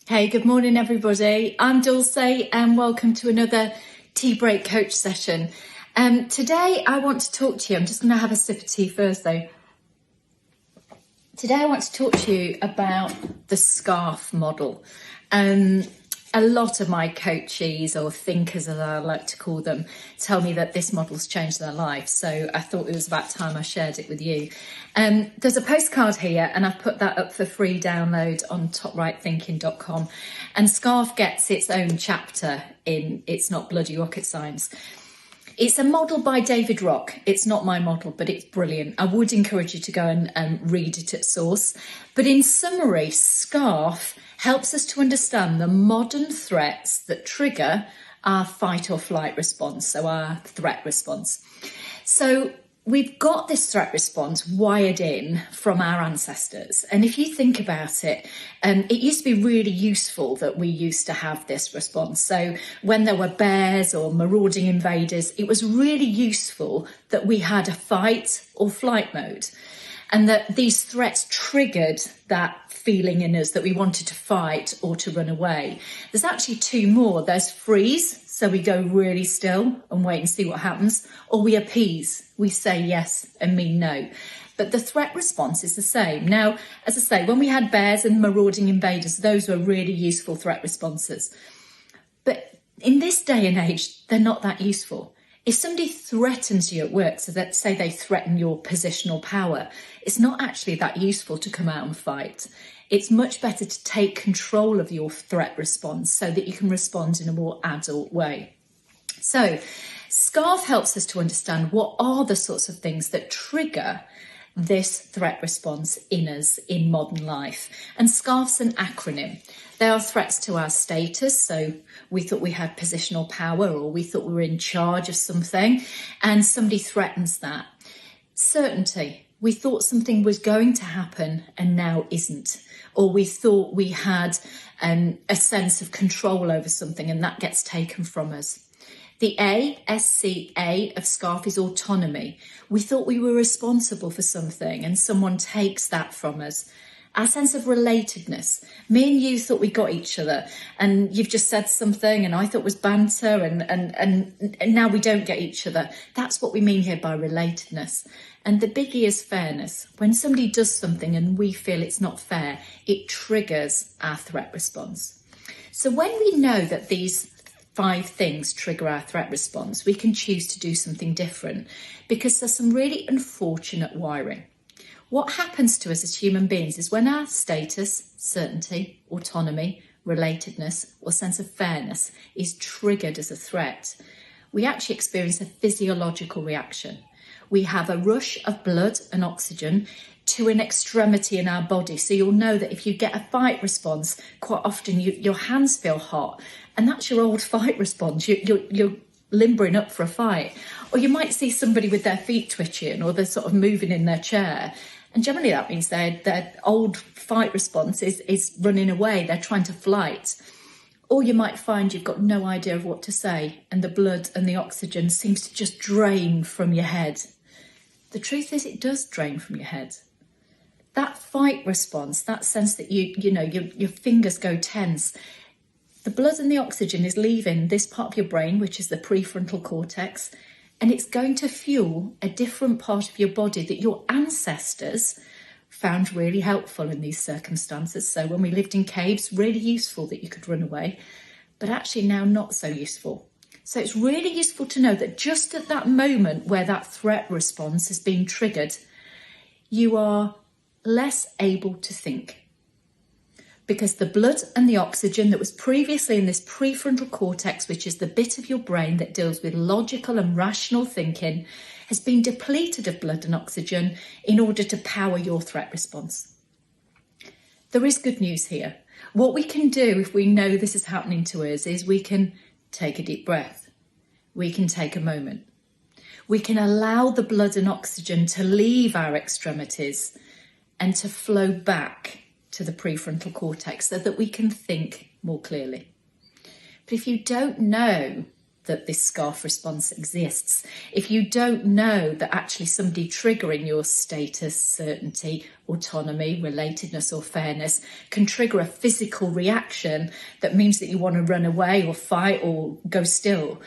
Hey, good morning, everybody. I'm Dulcie, and welcome to another tea break coach session. Today, I want to talk to you. I'm just going to have a sip of tea first, though. Today, I want to talk to you about the scarf model. A lot of my coaches, or thinkers as I like to call them, tell me that this model's changed their life. So I thought it was about time I shared it with you. There's a postcard here, and I've put that up for free download on toprighthinking.com. And Scarf gets its own chapter in It's Not Bloody Rocket Science. It's a model by David Rock. It's not my model, but it's brilliant. I would encourage you to go and read it at source. But in summary, Scarf helps us to understand the modern threats that trigger our fight or flight response, so our threat response. So we've got this threat response wired in from our ancestors. And if you think about it, it used to be really useful that we used to have this response. So when there were bears or marauding invaders, it was really useful that we had a fight or flight mode. And that these threats triggered that feeling in us that we wanted to fight or to run away. There's actually two more. There's freeze, so we go really still and wait and see what happens, or we appease, we say yes and mean no. But the threat response is the same. Now, as I say, when we had bears and marauding invaders, those were really useful threat responses. But in this day and age, they're not that useful. If somebody threatens you at work, so that say they threaten your positional power, it's not actually that useful to come out and fight. It's much better to take control of your threat response so that you can respond in a more adult way. So Scarf helps us to understand what are the sorts of things that trigger this threat response in us in modern life. And SCARF's an acronym. There are threats to our status, so we thought we had positional power or we thought we were in charge of something, and somebody threatens that. Certainty, we thought something was going to happen and now isn't. Or we thought we had a sense of control over something and that gets taken from us. The A, SCA of SCARF is autonomy. We thought we were responsible for something and someone takes that from us. Our sense of relatedness. Me and you thought we got each other and you've just said something and I thought was banter and now we don't get each other. That's what we mean here by relatedness. And the biggie is fairness. When somebody does something and we feel it's not fair, it triggers our threat response. So when we know that these 5 things trigger our threat response, we can choose to do something different because there's some really unfortunate wiring. What happens to us as human beings is when our status, certainty, autonomy, relatedness, or sense of fairness is triggered as a threat, we actually experience a physiological reaction. We have a rush of blood and oxygen to an extremity in our body. So you'll know that if you get a fight response, quite often your hands feel hot. And that's your old fight response. You're limbering up for a fight. Or you might see somebody with their feet twitching or they're sort of moving in their chair. And generally that means their old fight response is running away. They're trying to flight. Or you might find you've got no idea of what to say and the blood and the oxygen seems to just drain from your head. The truth is it does drain from your head. That fight response, that sense that your fingers go tense, the blood and the oxygen is leaving this part of your brain, which is the prefrontal cortex, and it's going to fuel a different part of your body that your ancestors found really helpful in these circumstances. So when we lived in caves, really useful that you could run away, but actually now not so useful. So it's really useful to know that just at that moment where that threat response has been triggered, you are less able to think. Because the blood and the oxygen that was previously in this prefrontal cortex, which is the bit of your brain that deals with logical and rational thinking, has been depleted of blood and oxygen in order to power your threat response. There is good news here. What we can do if we know this is happening to us is we can take a deep breath. We can take a moment. We can allow the blood and oxygen to leave our extremities and to flow back to the prefrontal cortex so that we can think more clearly. But if you don't know that this scarf response exists. If you don't know that actually somebody triggering your status, certainty, autonomy, relatedness or fairness can trigger a physical reaction that means that you want to run away or fight or go still,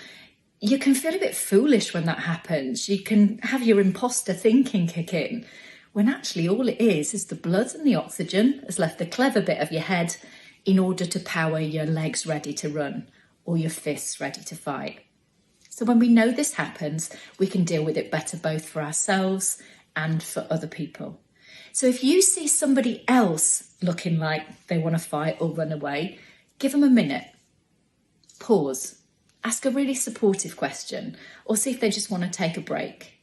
you can feel a bit foolish when that happens. You can have your imposter thinking kick in, when actually all it is the blood and the oxygen has left the clever bit of your head in order to power your legs ready to run or your fists ready to fight. So when we know this happens, we can deal with it better both for ourselves and for other people. So if you see somebody else looking like they want to fight or run away, give them a minute, pause, ask a really supportive question, or see if they just want to take a break.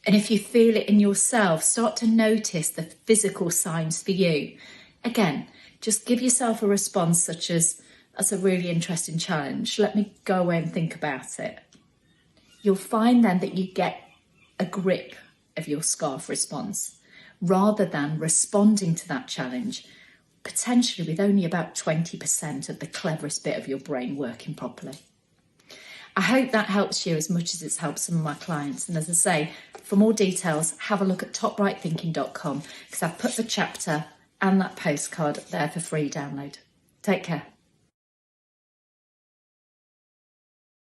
And if you feel it in yourself, start to notice the physical signs for you. Again, just give yourself a response such as, that's a really interesting challenge. Let me go away and think about it. You'll find then that you get a grip of your scarf response rather than responding to that challenge, potentially with only about 20% of the cleverest bit of your brain working properly. I hope that helps you as much as it's helped some of my clients. And as I say, for more details, have a look at toprightThinking.com because I've put the chapter and that postcard there for free download. Take care.